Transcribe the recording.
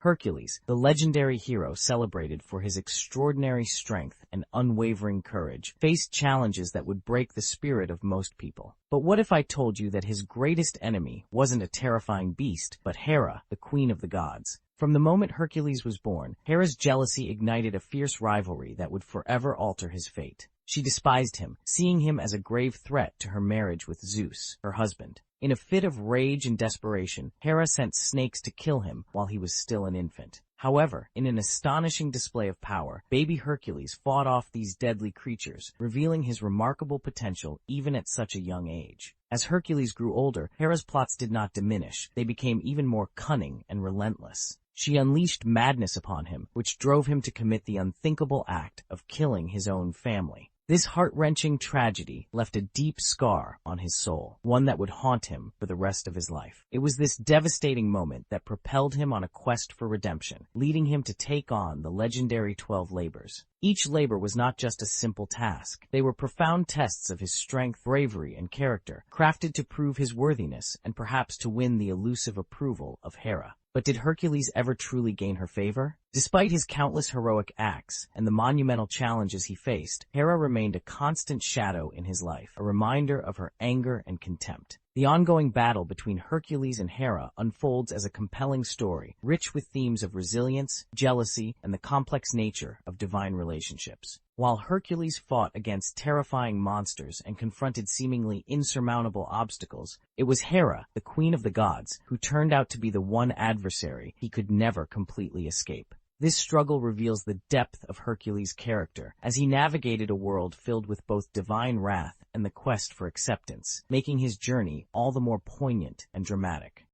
Hercules, the legendary hero celebrated for his extraordinary strength and unwavering courage, faced challenges that would break the spirit of most people. But what if I told you that his greatest enemy wasn't a terrifying beast, but Hera, the queen of the gods? From the moment Hercules was born, Hera's jealousy ignited a fierce rivalry that would forever alter his fate. She despised him, seeing him as a grave threat to her marriage with Zeus, her husband. In a fit of rage and desperation, Hera sent snakes to kill him while he was still an infant. However, in an astonishing display of power, baby Hercules fought off these deadly creatures, revealing his remarkable potential even at such a young age. As Hercules grew older, Hera's plots did not diminish. They became even more cunning and relentless. She unleashed madness upon him, which drove him to commit the unthinkable act of killing his own family. This heart-wrenching tragedy left a deep scar on his soul, one that would haunt him for the rest of his life. It was this devastating moment that propelled him on a quest for redemption, leading him to take on the legendary 12 labors. Each labor was not just a simple task. They were profound tests of his strength, bravery, and character, crafted to prove his worthiness and perhaps to win the elusive approval of Hera. But did Hercules ever truly gain her favor? Despite his countless heroic acts and the monumental challenges he faced, Hera remained a constant shadow in his life, a reminder of her anger and contempt. The ongoing battle between Hercules and Hera unfolds as a compelling story, rich with themes of resilience, jealousy, and the complex nature of divine relationships. While Hercules fought against terrifying monsters and confronted seemingly insurmountable obstacles, it was Hera, the queen of the gods, who turned out to be the one adversary he could never completely escape. This struggle reveals the depth of Hercules' character, as he navigated a world filled with both divine wrath and the quest for acceptance, making his journey all the more poignant and dramatic.